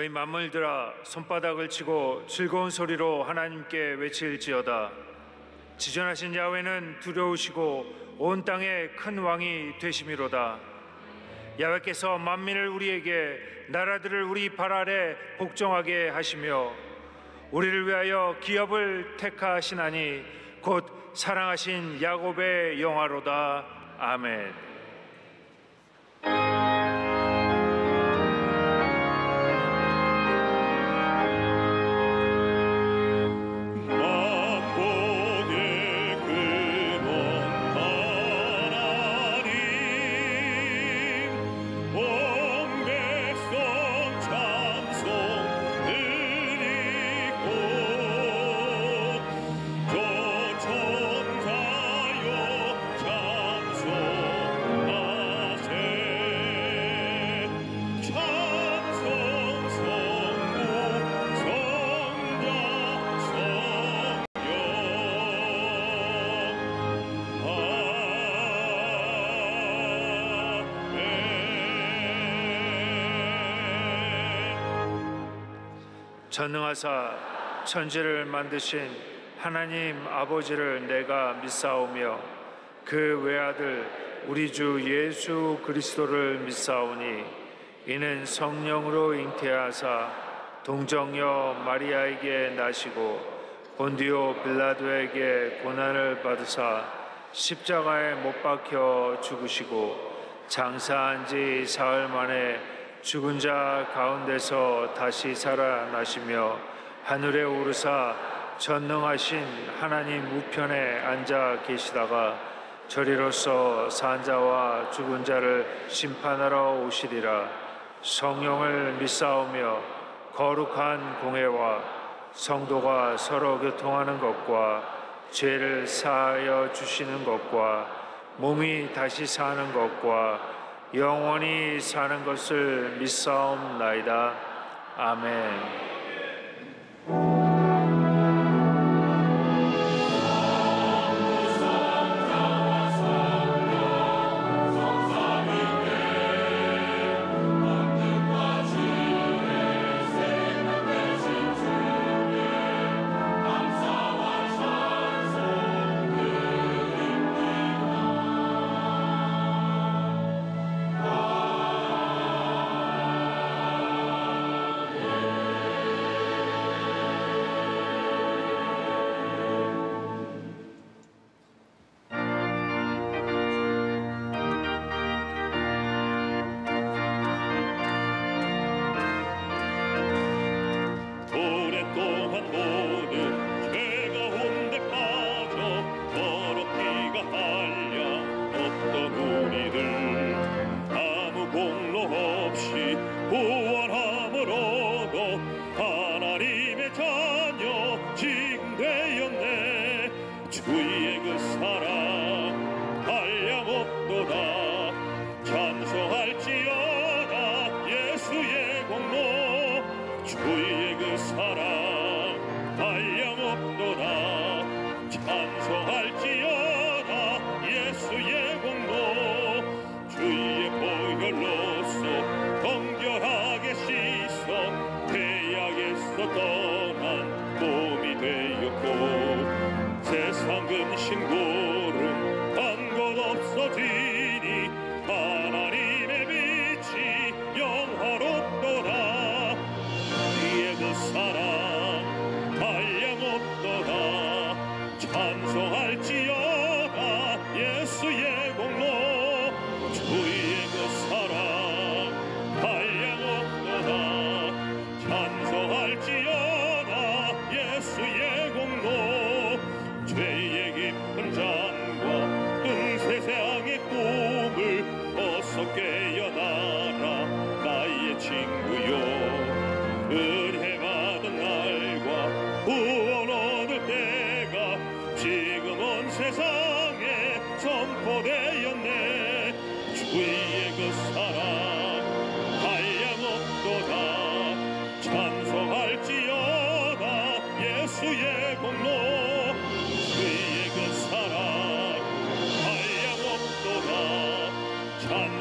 너희 만물들아 손바닥을 치고 즐거운 소리로 하나님께 외칠지어다. 지존하신 야훼는 두려우시고 온 땅에 큰 왕이 되심이로다. 야훼께서 만민을 우리에게, 나라들을 우리 발 아래 복종하게 하시며 우리를 위하여 기업을 택하시나니 곧 사랑하신 야곱의 영화로다. 아멘. 전능하사 천지를 만드신 하나님 아버지를 내가 믿사오며 그 외아들 우리 주 예수 그리스도를 믿사오니 이는 성령으로 잉태하사 동정녀 마리아에게 나시고 본디오 빌라도에게 고난을 받으사 십자가에 못 박혀 죽으시고 장사한 지 사흘 만에 죽은 자 가운데서 다시 살아나시며 하늘에 오르사 전능하신 하나님 우편에 앉아 계시다가 저리로서 산 자와 죽은 자를 심판하러 오시리라. 성령을 믿사오며 거룩한 공회와 성도가 서로 교통하는 것과 죄를 사하여 주시는 것과 몸이 다시 사는 것과 영원히 사는 것을 믿사옵나이다. 아멘.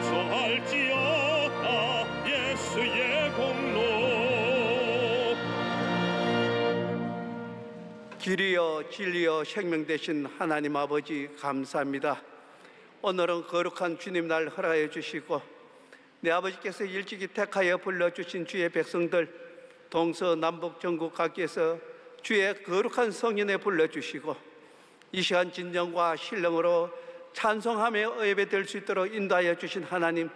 찬송할지어다 예수의 공로 길이여 진리여 생명 되신 하나님 아버지 감사합니다. 오늘은 거룩한 주님 날 허락해 주시고 내 아버지께서 일찍이 택하여 불러주신 주의 백성들 동서남북 전국 각지에서 주의 거룩한 성인에 불러주시고 이 시간 진정과 신령으로 찬송하며 예배될 수 있도록 인도하여 주신 하나님,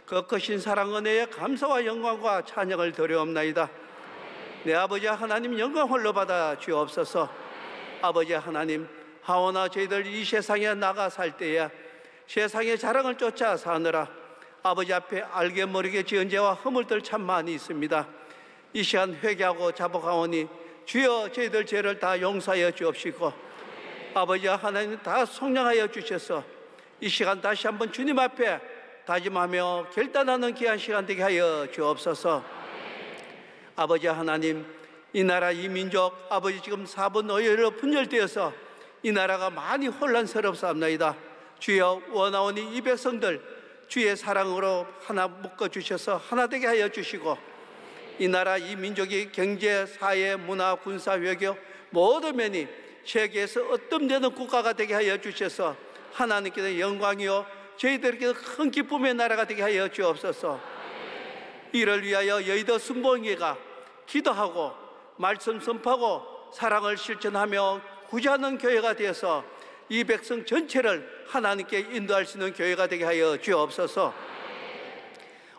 그 크신 사랑 은혜에 감사와 영광과 찬양을 드려옵나이다. 내 아버지 하나님 영광 홀로 받아 주옵소서. 아버지 하나님, 하오나 저희들 이 세상에 나가 살 때에 세상의 자랑을 쫓아 사느라 아버지 앞에 알게 모르게 지은 죄와 허물들 참 많이 있습니다. 이 시간 회개하고 자복하오니 주여 저희들 죄를 다 용서하여 주옵시고 아버지 하나님 다 속량하여 주셔서 이 시간 다시 한번 주님 앞에 다짐하며 결단하는 귀한 시간 되게 하여 주옵소서. 아버지 하나님, 이 나라 이 민족 아버지 지금 4분 오열로 분열되어서 이 나라가 많이 혼란스럽사옵나이다. 주여 원하오니 이 백성들 주의 사랑으로 하나 묶어주셔서 하나 되게 하여 주시고 이 나라 이 민족이 경제, 사회, 문화, 군사, 외교 모든 면이 세계에서 어떤 되는 국가가 되게 하여 주셔서 하나님께서 영광이요 저희들에게도 큰 기쁨의 나라가 되게 하여 주옵소서. 이를 위하여 여의도 순복음교회가 기도하고 말씀 선포하고 사랑을 실천하며 구제하는 교회가 되어서 이 백성 전체를 하나님께 인도할 수 있는 교회가 되게 하여 주옵소서.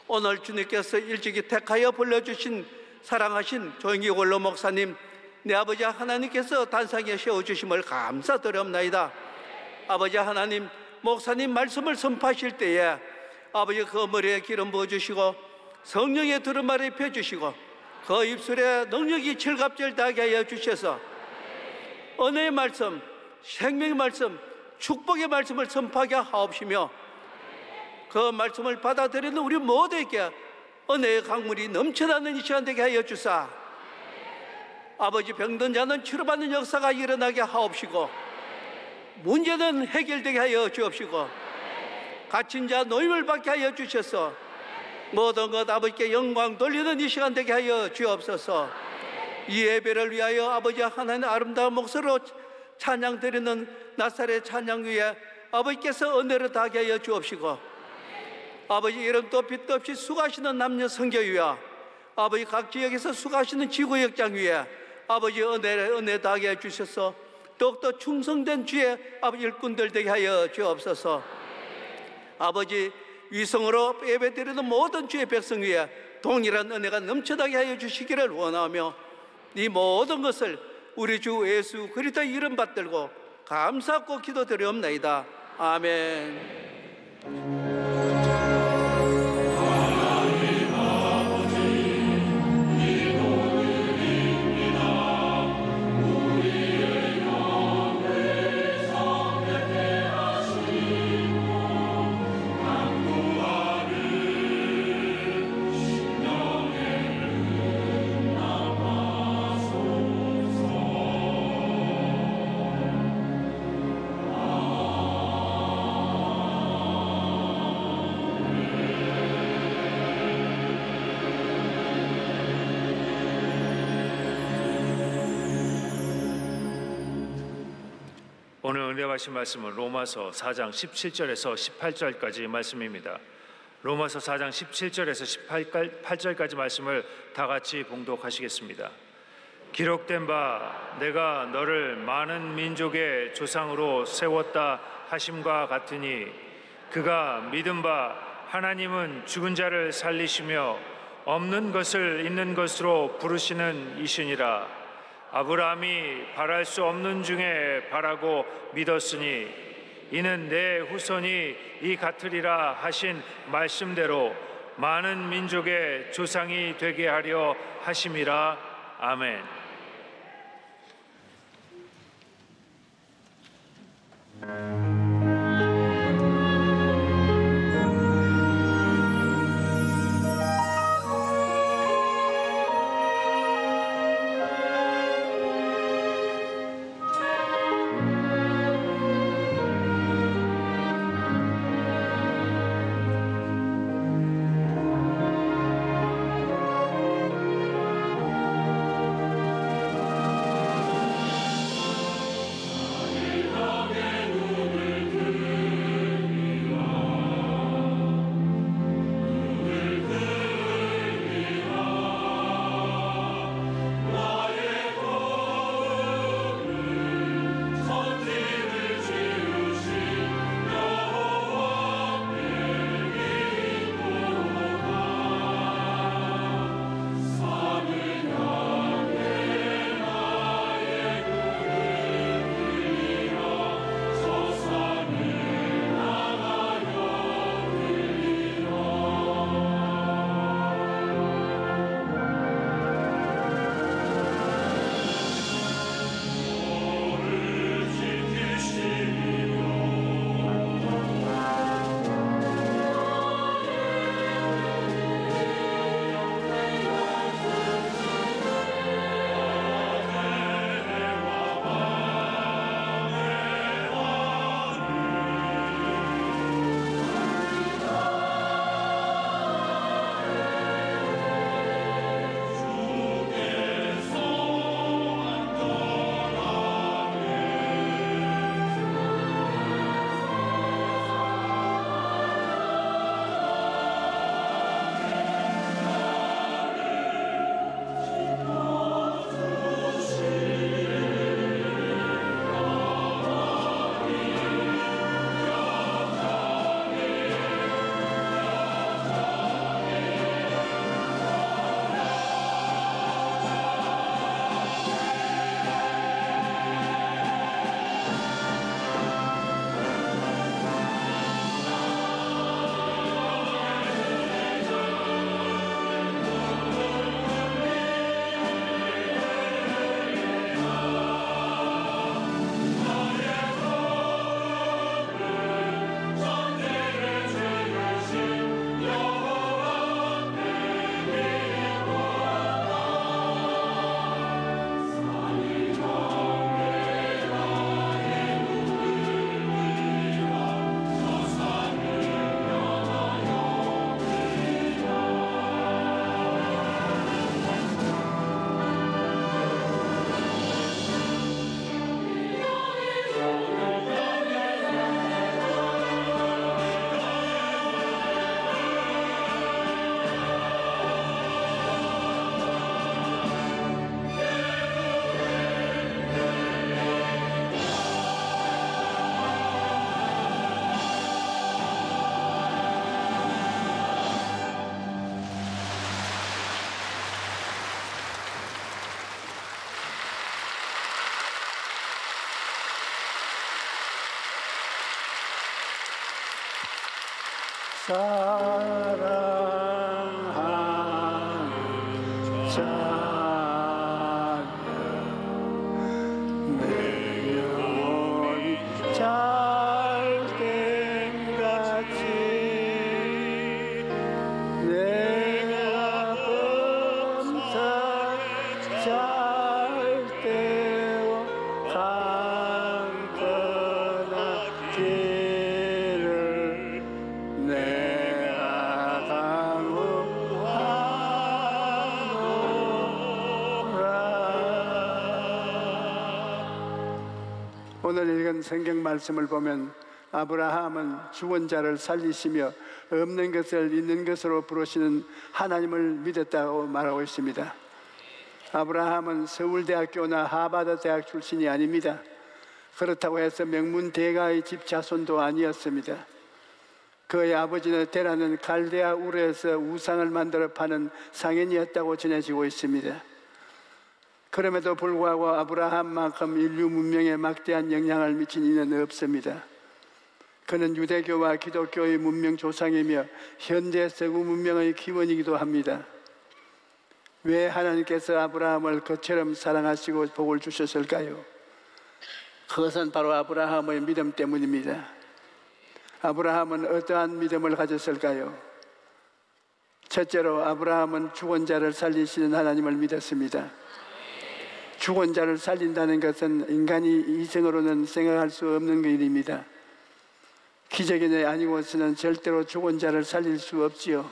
오늘 주님께서 일찍이 택하여 불러주신 사랑하신 조영기 원로 목사님, 내 아버지 하나님께서 단상에 세워주심을 감사드립나이다. 아버지 하나님, 목사님 말씀을 선포하실 때에 아버지 그 머리에 기름 부어주시고 성령의 두루마리 입혀주시고 그 입술에 능력이 철갑절다하게 하여 주셔서 은혜의 말씀, 생명의 말씀, 축복의 말씀을 선포하게 하옵시며 그 말씀을 받아들이는 우리 모두에게 은혜의 강물이 넘쳐나는 이 시간 되게 하여 주사 아버지 병든 자는 치료받는 역사가 일어나게 하옵시고 문제는 해결되게 하여 주옵시고 갇힌 자 노임을 받게 하여 주셔서 모든 것 아버지께 영광 돌리는 이 시간 되게 하여 주옵소서. 이 예배를 위하여 아버지 하나님 아름다운 목소리로 찬양 드리는 나사렛 찬양 위에 아버지께서 은혜를 다하게 하여 주옵시고 아버지 이름도 빛도 없이 수고하시는 남녀 선교위와 아버지 각 지역에서 수고하시는 지구역장 위에 아버지 은혜 다하게 해 주셔서 더욱더 충성된 주의 아버지 일꾼들 되게 하여 주옵소서. 아버지 위성으로 예배드리는 모든 주의 백성 위에 동일한 은혜가 넘쳐나게 하여 주시기를 원하며 이 모든 것을 우리 주 예수 그리스도의 이름 받들고 감사하고 기도드리옵나이다. 아멘. 오늘 은혜하신 말씀은 로마서 4장 17절에서 18절까지 말씀입니다. 로마서 4장 17절에서 18절까지 말씀을 다 같이 봉독하시겠습니다. 기록된 바 내가 너를 많은 민족의 조상으로 세웠다 하심과 같으니 그가 믿은 바 하나님은 죽은 자를 살리시며 없는 것을 있는 것으로 부르시는 이시니라. 아브라함이 바랄 수 없는 중에 바라고 믿었으니 이는 내 후손이 이 같으리라 하신 말씀대로 많은 민족의 조상이 되게 하려 하심이라. 아멘. 사랑하는 자녀 내 영혼이 잘된 같이 내가 범사에 잘 때워 강건한 길을 내가 강구하노라. 오늘 읽은 성경 말씀을 보면 아브라함은 죽은 자를 살리시며 없는 것을 있는 것으로 부르시는 하나님을 믿었다고 말하고 있습니다. 아브라함은 서울대학교나 하버드 대학 출신이 아닙니다. 그렇다고 해서 명문 대가의 집 자손도 아니었습니다. 그의 아버지는 데라는 갈대아 우르에서 우상을 만들어 파는 상인이었다고 전해지고 있습니다. 그럼에도 불구하고 아브라함만큼 인류 문명에 막대한 영향을 미친 이는 없습니다. 그는 유대교와 기독교의 문명 조상이며 현대 서구 문명의 기원이기도 합니다. 왜 하나님께서 아브라함을 그처럼 사랑하시고 복을 주셨을까요? 그것은 바로 아브라함의 믿음 때문입니다. 아브라함은 어떠한 믿음을 가졌을까요? 첫째로 아브라함은 죽은 자를 살리시는 하나님을 믿었습니다. 죽은 자를 살린다는 것은 인간이 이성으로는 생각할 수 없는 일입니다. 기적이 아니고서는 절대로 죽은 자를 살릴 수 없지요.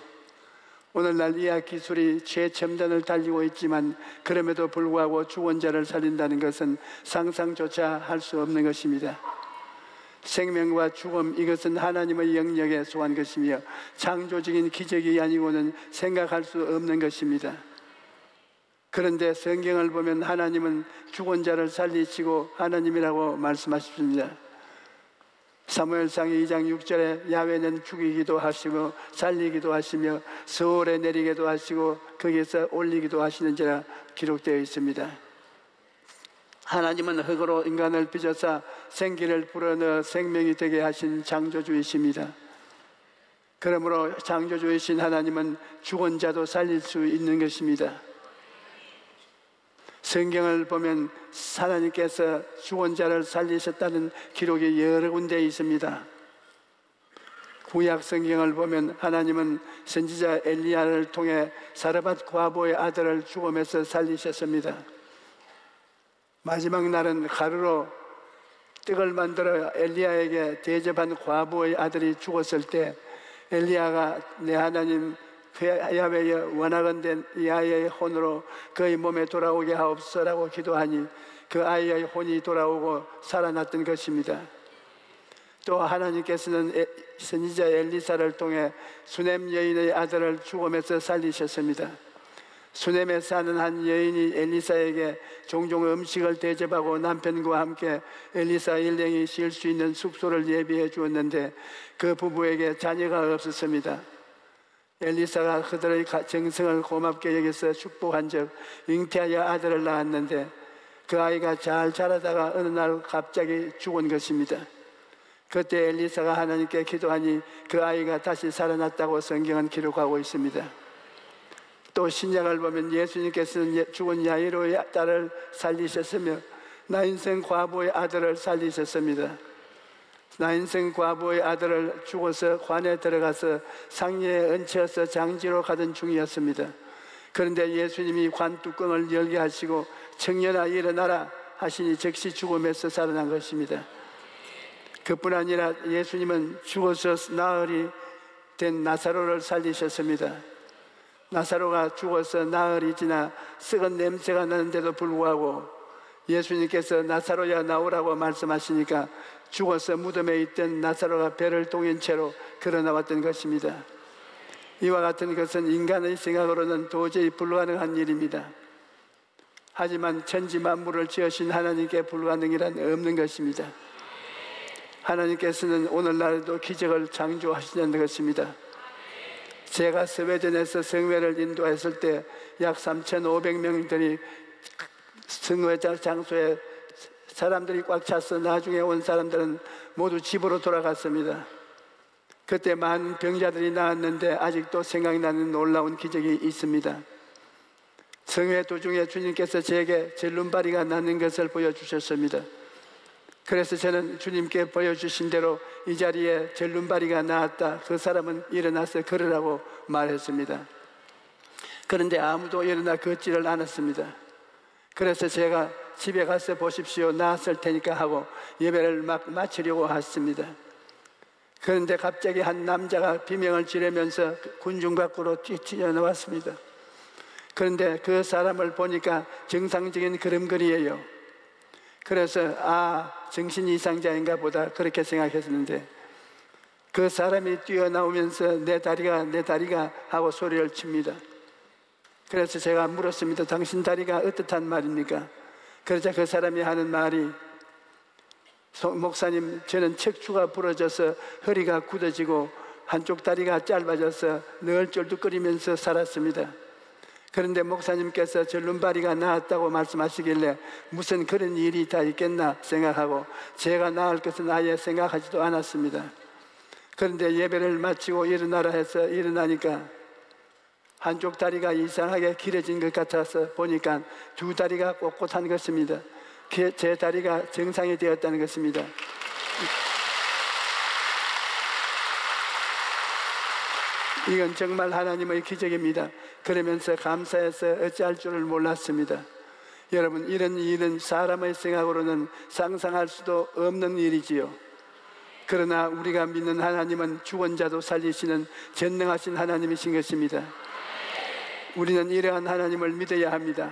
오늘날 의학 기술이 최첨단을 달리고 있지만 그럼에도 불구하고 죽은 자를 살린다는 것은 상상조차 할 수 없는 것입니다. 생명과 죽음, 이것은 하나님의 영역에 속한 것이며 창조적인 기적이 아니고는 생각할 수 없는 것입니다. 그런데 성경을 보면 하나님은 죽은 자를 살리시고 하나님이라고 말씀하십니다. 사무엘상 2장 6절에 야훼는 죽이기도 하시고 살리기도 하시며 서울에 내리기도 하시고 거기에서 올리기도 하시는지라 기록되어 있습니다. 하나님은 흙으로 인간을 빚어서 생기를 불어넣어 생명이 되게 하신 창조주이십니다. 그러므로 창조주이신 하나님은 죽은 자도 살릴 수 있는 것입니다. 성경을 보면 하나님께서 죽은 자를 살리셨다는 기록이 여러 군데 있습니다. 구약 성경을 보면 하나님은 선지자 엘리야를 통해 사르밧 과부의 아들을 죽음에서 살리셨습니다. 마지막 날은 가루로 떡을 만들어 엘리야에게 대접한 과부의 아들이 죽었을 때 엘리야가 내 하나님 야훼여 원하건대 이 아이의 혼으로 그의 몸에 돌아오게 하옵소서라고 기도하니 그 아이의 혼이 돌아오고 살아났던 것입니다. 또 하나님께서는 선지자 엘리사를 통해 수넴 여인의 아들을 죽음에서 살리셨습니다. 수넴에 사는 한 여인이 엘리사에게 종종 음식을 대접하고 남편과 함께 엘리사 일행이 쉴 수 있는 숙소를 예비해 주었는데 그 부부에게 자녀가 없었습니다. 엘리사가 그들의 정성을 고맙게 여겨서 축복한 적 잉태하여 아들을 낳았는데 그 아이가 잘 자라다가 어느 날 갑자기 죽은 것입니다. 그때 엘리사가 하나님께 기도하니 그 아이가 다시 살아났다고 성경은 기록하고 있습니다. 또 신약을 보면 예수님께서는 죽은 야이로의 딸을 살리셨으며 나인생 과부의 아들을 살리셨습니다. 나인생 과부의 아들을 죽어서 관에 들어가서 상리에 얹혀서 장지로 가던 중이었습니다. 그런데 예수님이 관 뚜껑을 열게 하시고 청년아 일어나라 하시니 즉시 죽음에서 살아난 것입니다. 그뿐 아니라 예수님은 죽어서 나흘이 된 나사로를 살리셨습니다. 나사로가 죽어서 나흘이 지나 썩은 냄새가 나는데도 불구하고 예수님께서 나사로야 나오라고 말씀하시니까 죽어서 무덤에 있던 나사로가 배를 동인 채로 걸어 나왔던 것입니다. 이와 같은 것은 인간의 생각으로는 도저히 불가능한 일입니다. 하지만 천지 만물을 지으신 하나님께 불가능이란 없는 것입니다. 하나님께서는 오늘날에도 기적을 창조하시는 것입니다. 제가 스웨덴에서 성회를 인도했을 때 약 3,500명들이 성회 장소에 사람들이 꽉 차서 나중에 온 사람들은 모두 집으로 돌아갔습니다. 그때 많은 병자들이 나왔는데 아직도 생각나는 놀라운 기적이 있습니다. 성회 도중에 주님께서 제게 절름발이가 나는 것을 보여주셨습니다. 그래서 저는 주님께 보여주신 대로 이 자리에 절름발이가 나왔다. 그 사람은 일어나서 걸으라고 말했습니다. 그런데 아무도 일어나 걷지를 않았습니다. 그래서 제가 집에 가서 보십시오, 나았을 테니까 하고 예배를 막 마치려고 했습니다. 그런데 갑자기 한 남자가 비명을 지르면서 군중 밖으로 튀어나왔습니다. 그런데 그 사람을 보니까 정상적인 걸음걸이에요. 그래서 정신 이상자인가 보다 그렇게 생각했는데, 그 사람이 뛰어나오면서 내 다리가 하고 소리를 칩니다. 그래서 제가 물었습니다. 당신 다리가 어떻단 말입니까? 그러자 그 사람이 하는 말이, 목사님, 저는 척추가 부러져서 허리가 굳어지고 한쪽 다리가 짧아져서 늘 쫄뚝거리면서 살았습니다. 그런데 목사님께서 절름발이가 나았다고 말씀하시길래 무슨 그런 일이 다 있겠나 생각하고 제가 나을 것은 아예 생각하지도 않았습니다. 그런데 예배를 마치고 일어나라 해서 일어나니까 한쪽 다리가 이상하게 길어진 것 같아서 보니까 두 다리가 꼿꼿한 것입니다. 제 다리가 정상이 되었다는 것입니다. 이건 정말 하나님의 기적입니다. 그러면서 감사해서 어찌할 줄을 몰랐습니다. 여러분, 이런 일은 사람의 생각으로는 상상할 수도 없는 일이지요. 그러나 우리가 믿는 하나님은 죽은 자도 살리시는 전능하신 하나님이신 것입니다. 우리는 이러한 하나님을 믿어야 합니다.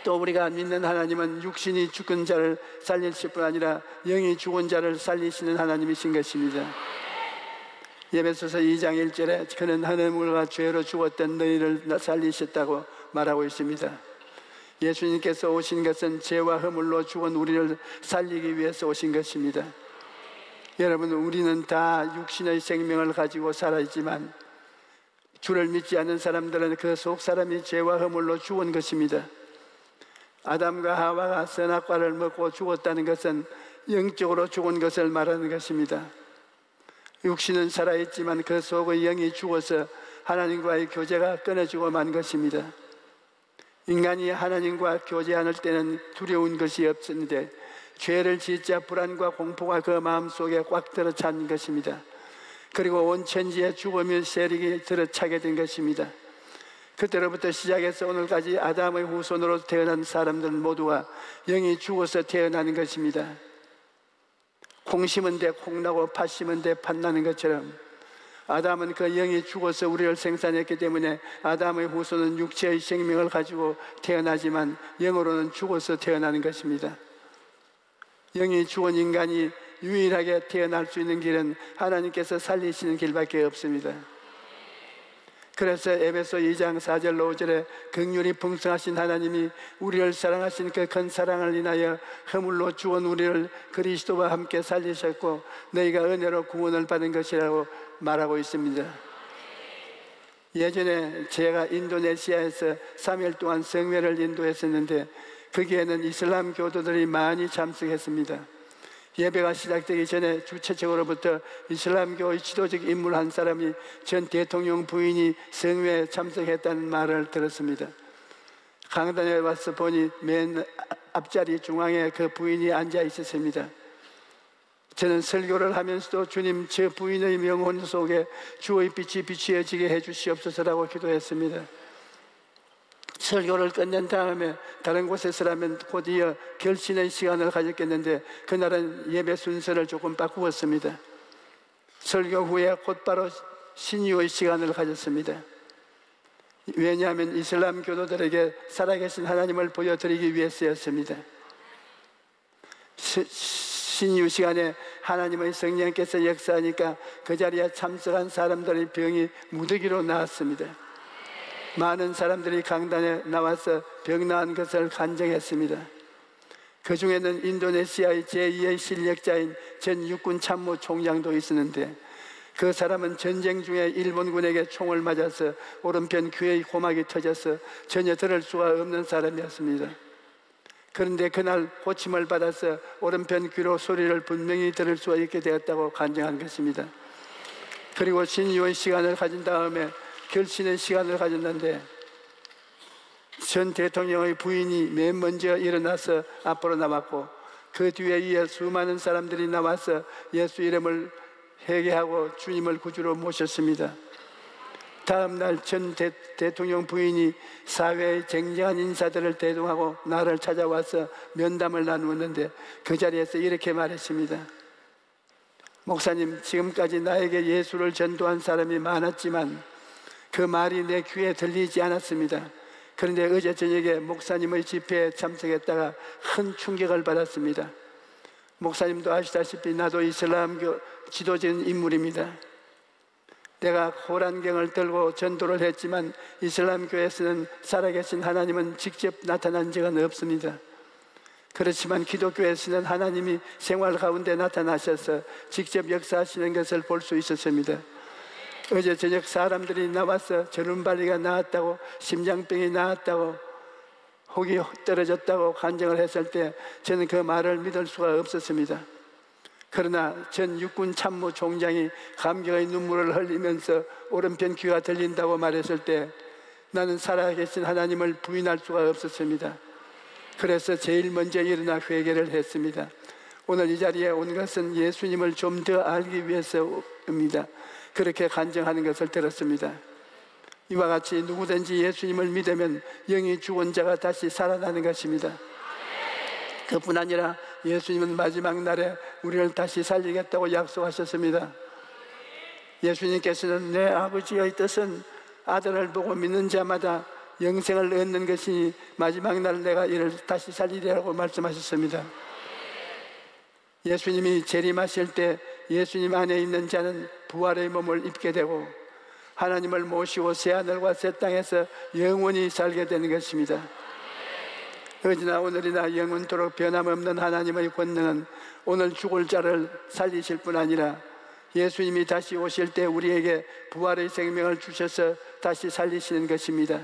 또 우리가 믿는 하나님은 육신이 죽은 자를 살리실 뿐 아니라 영이 죽은 자를 살리시는 하나님이신 것입니다. 에베소서 2장 1절에 그는 하늘물과 죄로 죽었던 너희를 살리셨다고 말하고 있습니다. 예수님께서 오신 것은 죄와 허물로 죽은 우리를 살리기 위해서 오신 것입니다. 여러분, 우리는 다 육신의 생명을 가지고 살아있지만 주를 믿지 않는 사람들은 그 속 사람이 죄와 허물로 죽은 것입니다. 아담과 하와가 선악과를 먹고 죽었다는 것은 영적으로 죽은 것을 말하는 것입니다. 육신은 살아있지만 그 속의 영이 죽어서 하나님과의 교제가 끊어지고 만 것입니다. 인간이 하나님과 교제하는 때는 두려운 것이 없었는데 죄를 짓자 불안과 공포가 그 마음속에 꽉 들어찬 것입니다. 그리고 온 천지에 죽음의 세력이 들어차게 된 것입니다. 그때로부터 시작해서 오늘까지 아담의 후손으로 태어난 사람들 모두가 영이 죽어서 태어나는 것입니다. 콩 심은 데 콩나고 팥 심은 데 팥 나는 것처럼 아담은 그 영이 죽어서 우리를 생산했기 때문에 아담의 후손은 육체의 생명을 가지고 태어나지만 영으로는 죽어서 태어나는 것입니다. 영이 죽은 인간이 유일하게 태어날 수 있는 길은 하나님께서 살리시는 길밖에 없습니다. 그래서 에베소 2장 4절로 5절에 긍휼이 풍성하신 하나님이 우리를 사랑하신 그 큰 사랑을 인하여 허물로 죽은 우리를 그리스도와 함께 살리셨고 너희가 은혜로 구원을 받은 것이라고 말하고 있습니다. 예전에 제가 인도네시아에서 3일 동안 성회를 인도했었는데 거기에는 이슬람 교도들이 많이 참석했습니다. 예배가 시작되기 전에 주최측으로부터 이슬람교의 지도적 인물 한 사람이 전 대통령 부인이 성회에 참석했다는 말을 들었습니다. 강단에 와서 보니 맨 앞자리 중앙에 그 부인이 앉아 있었습니다. 저는 설교를 하면서도 주님, 제 부인의 영혼 속에 주의 빛이 비추어지게 해주시옵소서라고 기도했습니다. 설교를 끝낸 다음에 다른 곳에서라면 곧이어 결신의 시간을 가졌겠는데 그날은 예배 순서를 조금 바꾸었습니다. 설교 후에 곧바로 신유의 시간을 가졌습니다. 왜냐하면 이슬람 교도들에게 살아계신 하나님을 보여드리기 위해서였습니다. 신유 시간에 하나님의 성령께서 역사하니까 그 자리에 참석한 사람들의 병이 무더기로 나았습니다. 많은 사람들이 강단에 나와서 병 나은 것을 간증했습니다. 그 중에는 인도네시아의 제2의 실력자인 전 육군 참모 총장도 있었는데 그 사람은 전쟁 중에 일본군에게 총을 맞아서 오른편 귀의 고막이 터져서 전혀 들을 수가 없는 사람이었습니다. 그런데 그날 고침을 받아서 오른편 귀로 소리를 분명히 들을 수가 있게 되었다고 간증한 것입니다. 그리고 진유의 시간을 가진 다음에 결신의 시간을 가졌는데 전 대통령의 부인이 맨 먼저 일어나서 앞으로 나왔고 그 뒤에 이어 수많은 사람들이 나와서 예수 이름을 회개하고 주님을 구주로 모셨습니다. 다음 날 전 대통령 부인이 사회의 쟁쟁한 인사들을 대동하고 나를 찾아와서 면담을 나누었는데 그 자리에서 이렇게 말했습니다. 목사님, 지금까지 나에게 예수를 전도한 사람이 많았지만 그 말이 내 귀에 들리지 않았습니다. 그런데 어제 저녁에 목사님의 집회에 참석했다가 큰 충격을 받았습니다. 목사님도 아시다시피 나도 이슬람교 지도적인 인물입니다. 내가 호란경을 들고 전도를 했지만 이슬람교에서는 살아계신 하나님은 직접 나타난 적은 없습니다. 그렇지만 기독교에서는 하나님이 생활 가운데 나타나셔서 직접 역사하시는 것을 볼 수 있었습니다. 어제 저녁 사람들이 나와서 저른발이가 나았다고, 심장병이 나았다고, 혹이 떨어졌다고 간증을 했을 때 저는 그 말을 믿을 수가 없었습니다. 그러나 전 육군 참모 총장이 감격의 눈물을 흘리면서 오른편 귀가 들린다고 말했을 때 나는 살아계신 하나님을 부인할 수가 없었습니다. 그래서 제일 먼저 일어나 회개를 했습니다. 오늘 이 자리에 온 것은 예수님을 좀 더 알기 위해서입니다. 그렇게 간증하는 것을 들었습니다. 이와 같이 누구든지 예수님을 믿으면 영이 죽은 자가 다시 살아나는 것입니다. 그뿐 아니라 예수님은 마지막 날에 우리를 다시 살리겠다고 약속하셨습니다. 예수님께서는 내 아버지의 뜻은 아들을 보고 믿는 자마다 영생을 얻는 것이니 마지막 날 내가 이를 다시 살리리라고 말씀하셨습니다. 예수님이 재림하실 때 예수님 안에 있는 자는 부활의 몸을 입게 되고 하나님을 모시고 새하늘과 새 땅에서 영원히 살게 되는 것입니다. 어제나 오늘이나 영원토록 변함없는 하나님의 권능은 오늘 죽을 자를 살리실 뿐 아니라 예수님이 다시 오실 때 우리에게 부활의 생명을 주셔서 다시 살리시는 것입니다.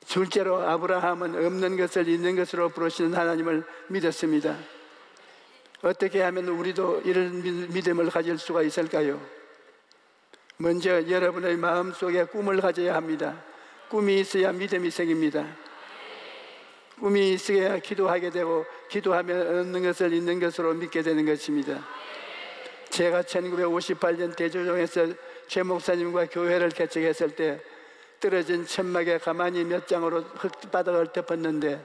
둘째로 아브라함은 없는 것을 있는 것으로 부르시는 하나님을 믿었습니다. 어떻게 하면 우리도 이런 믿음을 가질 수가 있을까요? 먼저 여러분의 마음속에 꿈을 가져야 합니다. 꿈이 있어야 믿음이 생깁니다. 꿈이 있어야 기도하게 되고 기도하면 얻는 것을 있는 것으로 믿게 되는 것입니다. 제가 1958년 대조동에서 최 목사님과 교회를 개척했을 때 떨어진 천막에 가만히 몇 장으로 흙바닥을 덮었는데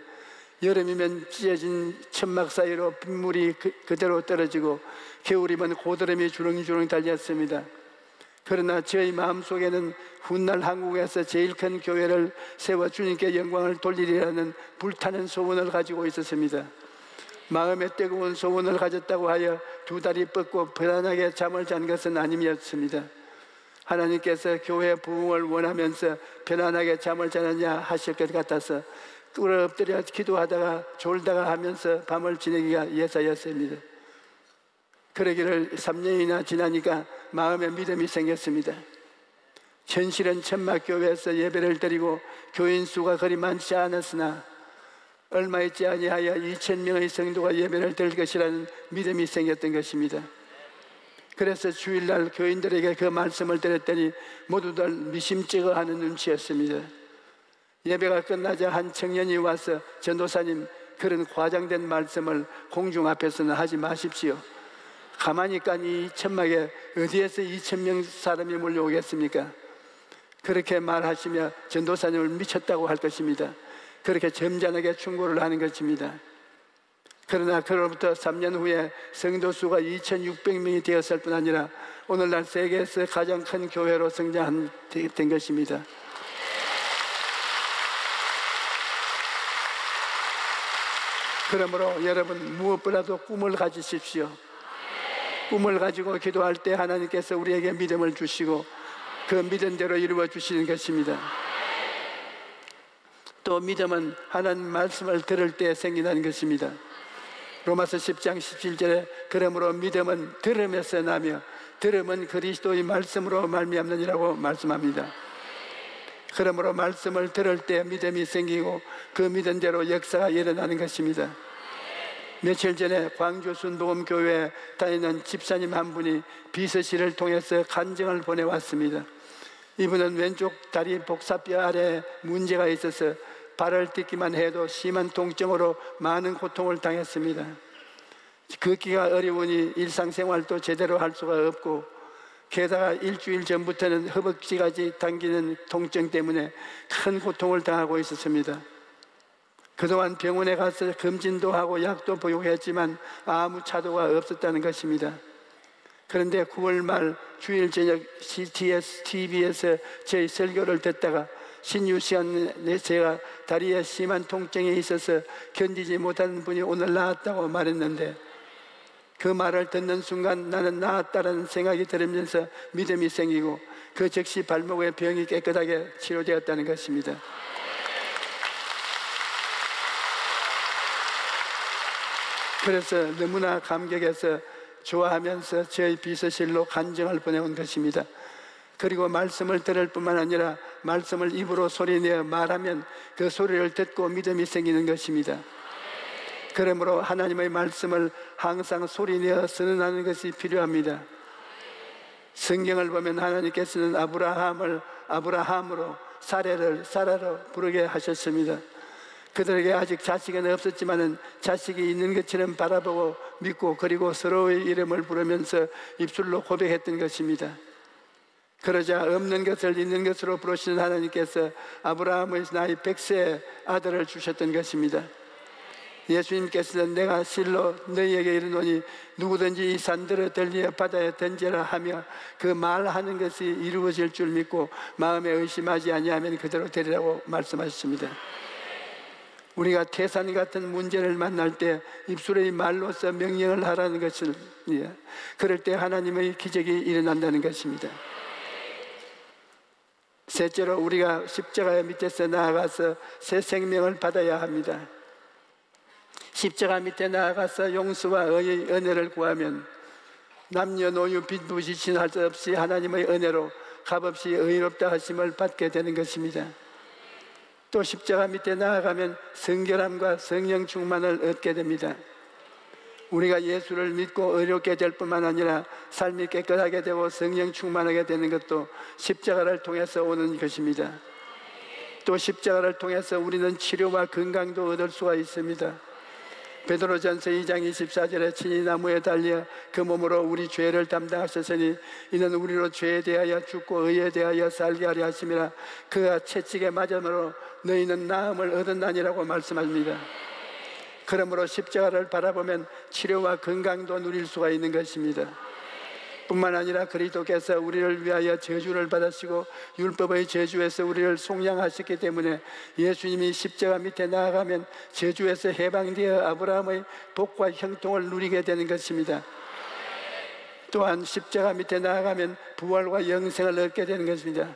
여름이면 찢어진 천막 사이로 빗물이 그대로 떨어지고 겨울이면 고드름이 주렁주렁 달렸습니다. 그러나 저희 마음속에는 훗날 한국에서 제일 큰 교회를 세워 주님께 영광을 돌리리라는 불타는 소원을 가지고 있었습니다. 마음에 뜨거운 소원을 가졌다고 하여 두 다리 뻗고 편안하게 잠을 잔 것은 아니었습니다. 하나님께서 교회 부흥을 원하면서 편안하게 잠을 자느냐 하실 것 같아서 꿇어 엎드려 기도하다가 졸다가 하면서 밤을 지내기가 예사였습니다. 그러기를 3년이나 지나니까 마음에 믿음이 생겼습니다. 현실은 천막교회에서 예배를 드리고 교인 수가 그리 많지 않았으나 얼마 있지 아니하여 2,000명의 성도가 예배를 드릴 것이라는 믿음이 생겼던 것입니다. 그래서 주일날 교인들에게 그 말씀을 드렸더니 모두들 미심쩍어하는 눈치였습니다. 예배가 끝나자 한 청년이 와서 전도사님, 그런 과장된 말씀을 공중 앞에서는 하지 마십시오. 가만히 깐 이 천막에 어디에서 2,000명 사람이 몰려오겠습니까? 그렇게 말하시며 전도사님을 미쳤다고 할 것입니다. 그렇게 점잖하게 충고를 하는 것입니다. 그러나 그로부터 3년 후에 성도 수가 2,600명이 되었을 뿐 아니라 오늘날 세계에서 가장 큰 교회로 성장된 것입니다. 그러므로 여러분, 무엇보다도 꿈을 가지십시오. 꿈을 가지고 기도할 때 하나님께서 우리에게 믿음을 주시고 그 믿음대로 이루어 주시는 것입니다. 또 믿음은 하나님 말씀을 들을 때 생기는 것입니다. 로마서 10장 17절에 그러므로 믿음은 들음에서 나며 들음은 그리스도의 말씀으로 말미암느니라고 말씀합니다. 그러므로 말씀을 들을 때 믿음이 생기고 그 믿음대로 역사가 일어나는 것입니다. 며칠 전에 광주 순복음교회에 다니는 집사님 한 분이 비서실을 통해서 간증을 보내왔습니다. 이분은 왼쪽 다리 복사뼈 아래에 문제가 있어서 발을 딛기만 해도 심한 통증으로 많은 고통을 당했습니다. 걷기가 어려우니 일상생활도 제대로 할 수가 없고, 게다가 일주일 전부터는 허벅지까지 당기는 통증 때문에 큰 고통을 당하고 있었습니다. 그동안 병원에 가서 검진도 하고 약도 복용했지만 아무 차도가 없었다는 것입니다. 그런데 9월 말 주일 저녁 CTS TV에서 저희 설교를 듣다가 신유 시간에 제가 다리에 심한 통증이 있어서 견디지 못하는 분이 오늘 나았다고 말했는데, 그 말을 듣는 순간 나는 나았다라는 생각이 들으면서 믿음이 생기고 그 즉시 발목의 병이 깨끗하게 치료되었다는 것입니다. 그래서 너무나 감격해서 좋아하면서 저희 비서실로 간증을 보내온 것입니다. 그리고 말씀을 들을 뿐만 아니라 말씀을 입으로 소리내어 말하면 그 소리를 듣고 믿음이 생기는 것입니다. 그러므로 하나님의 말씀을 항상 소리내어 선언하는 것이 필요합니다. 성경을 보면 하나님께서는 아브라함을 아브라함으로, 사라를 사라로 부르게 하셨습니다. 그들에게 아직 자식은 없었지만 자식이 있는 것처럼 바라보고 믿고, 그리고 서로의 이름을 부르면서 입술로 고백했던 것입니다. 그러자 없는 것을 있는 것으로 부르시는 하나님께서 아브라함의 나이 100세의 아들을 주셨던 것입니다. 예수님께서는 내가 실로 너희에게 이르노니 누구든지 이 산들을 들리어 바다에 던지라 하며 그 말하는 것이 이루어질 줄 믿고 마음에 의심하지 아니하면 그대로 되리라고 말씀하셨습니다. 우리가 태산 같은 문제를 만날 때 입술의 말로서 명령을 하라는 것을, 그럴 때 하나님의 기적이 일어난다는 것입니다. 셋째로, 우리가 십자가 밑에서 나아가서 새 생명을 받아야 합니다. 십자가 밑에 나아가서 용서와 의의 은혜를 구하면 남녀노유 빈부지신 할 수 없이 하나님의 은혜로 값없이 의롭다 하심을 받게 되는 것입니다. 또 십자가 밑에 나아가면 성결함과 성령 충만을 얻게 됩니다. 우리가 예수를 믿고 의롭게 될 뿐만 아니라 삶이 깨끗하게 되고 성령 충만하게 되는 것도 십자가를 통해서 오는 것입니다. 또 십자가를 통해서 우리는 치료와 건강도 얻을 수가 있습니다. 베드로전서 2장 24절에 친히 나무에 달려 그 몸으로 우리 죄를 담당하셨으니 이는 우리로 죄에 대하여 죽고 의에 대하여 살게 하려 하심이라. 그가 채찍에 맞음으로 너희는 나음을 얻었나니라고 말씀합니다. 그러므로 십자가를 바라보면 치료와 건강도 누릴 수가 있는 것입니다. 뿐만 아니라 그리스도께서 우리를 위하여 저주를 받으시고 율법의 저주에서 우리를 속량하셨기 때문에 예수님이 십자가 밑에 나아가면 저주에서 해방되어 아브라함의 복과 형통을 누리게 되는 것입니다. 또한 십자가 밑에 나아가면 부활과 영생을 얻게 되는 것입니다.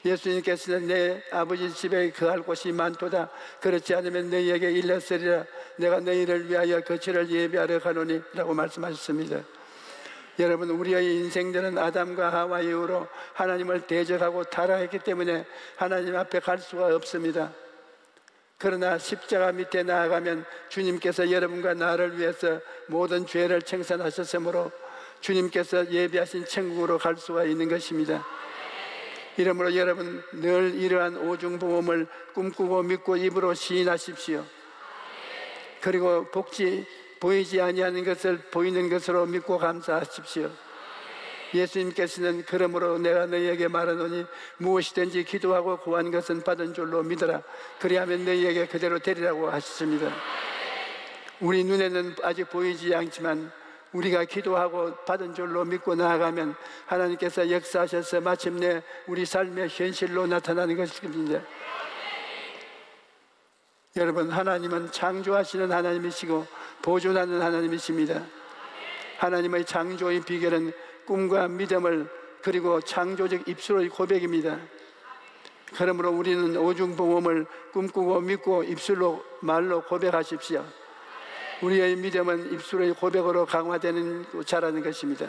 예수님께서는 내 아버지 집에 거할 곳이 많도다. 그렇지 않으면 너희에게 일렀으리라. 내가 너희를 위하여 거처를 예비하러 가노니 라고 말씀하셨습니다. 여러분, 우리의 인생들은 아담과 하와 이후로 하나님을 대적하고 타락했기 때문에 하나님 앞에 갈 수가 없습니다. 그러나 십자가 밑에 나아가면 주님께서 여러분과 나를 위해서 모든 죄를 청산하셨으므로 주님께서 예비하신 천국으로 갈 수가 있는 것입니다. 이러므로 여러분, 늘 이러한 오중보험을 꿈꾸고 믿고 입으로 시인하십시오. 그리고 보이지 아니하는 것을 보이는 것으로 믿고 감사하십시오. 예수님께서는 그러므로 내가 너희에게 말하노니 무엇이든지 기도하고 구한 것은 받은 줄로 믿어라. 그리하면 너희에게 그대로 되리라고 하셨습니다. 우리 눈에는 아직 보이지 않지만 우리가 기도하고 받은 줄로 믿고 나아가면 하나님께서 역사하셔서 마침내 우리 삶의 현실로 나타나는 것입니다. 여러분, 하나님은 창조하시는 하나님이시고 보존하는 하나님이십니다. 하나님의 창조의 비결은 꿈과 믿음을, 그리고 창조적 입술의 고백입니다. 그러므로 우리는 오중보험을 꿈꾸고 믿고 입술로 말로 고백하십시오. 우리의 믿음은 입술의 고백으로 강화되는 자라는 것입니다.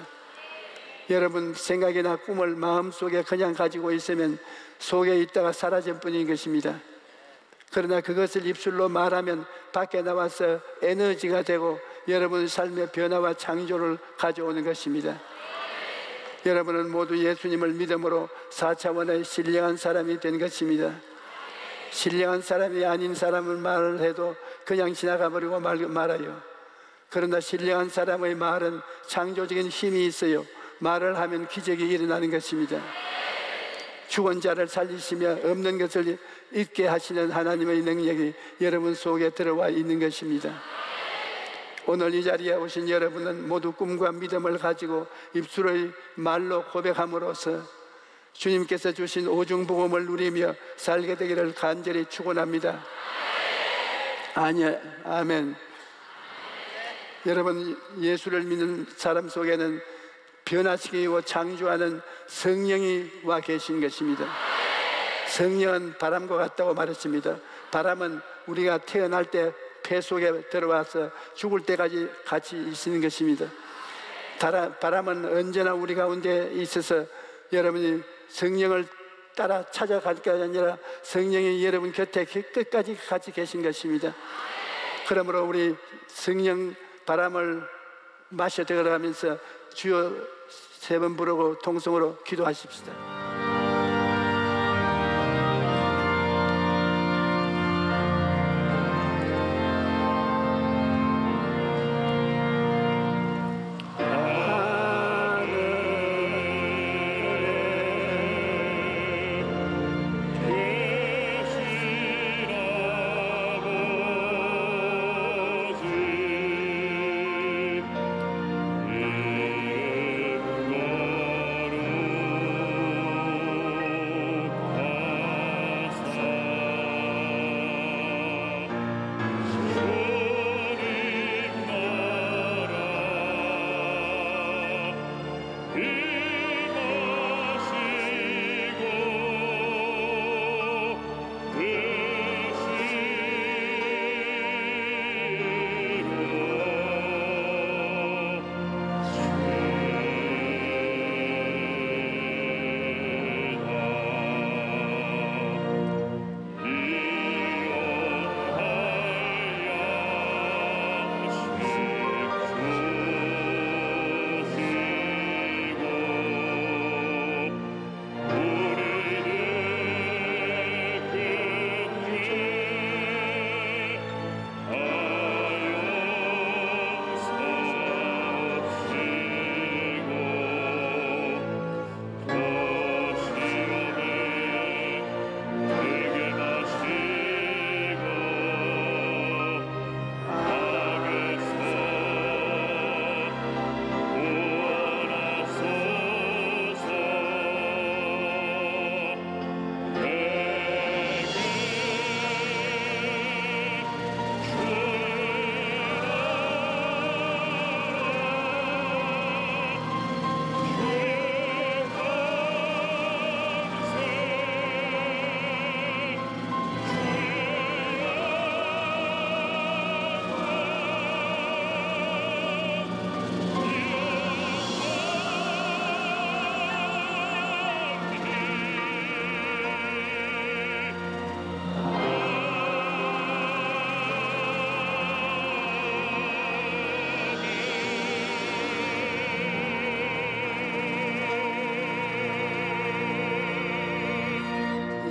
여러분, 생각이나 꿈을 마음속에 그냥 가지고 있으면 속에 있다가 사라질 뿐인 것입니다. 그러나 그것을 입술로 말하면 밖에 나와서 에너지가 되고 여러분의 삶의 변화와 창조를 가져오는 것입니다. 여러분은 모두 예수님을 믿음으로 4차원의 신령한 사람이 된 것입니다. 신령한 사람이 아닌 사람을 말을 해도 그냥 지나가 버리고 말아요. 그러나 신령한 사람의 말은 창조적인 힘이 있어요. 말을 하면 기적이 일어나는 것입니다. 죽은 자를 살리시며 없는 것을 있게 하시는 하나님의 능력이 여러분 속에 들어와 있는 것입니다. 오늘 이 자리에 오신 여러분은 모두 꿈과 믿음을 가지고 입술의 말로 고백함으로써 주님께서 주신 오중복음을 누리며 살게 되기를 간절히 축원합니다. 아멘. 여러분, 예수를 믿는 사람 속에는 변화시키고 창조하는 성령이 와 계신 것입니다. 성령은 바람과 같다고 말했습니다. 바람은 우리가 태어날 때 폐 속에 들어와서 죽을 때까지 같이 있는 것입니다. 바람은 언제나 우리 가운데 있어서 여러분이 성령을 따라 찾아갈 게 아니라 성령이 여러분 곁에 끝까지 같이 계신 것입니다. 그러므로 우리 성령 바람을 마셔 들어가면서 주여 3번 부르고 통성으로 기도하십시다.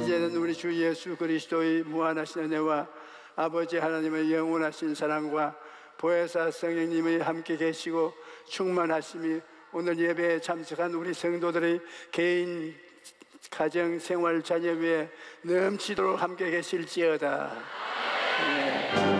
이제는 우리 주 예수 그리스도의 무한하신 은혜와 아버지 하나님의 영원하신 사랑과 보혜사 성령님이 함께 계시고 충만하심이 오늘 예배에 참석한 우리 성도들의 개인, 가정, 생활, 자녀 위에 넘치도록 함께 계실지어다. 네.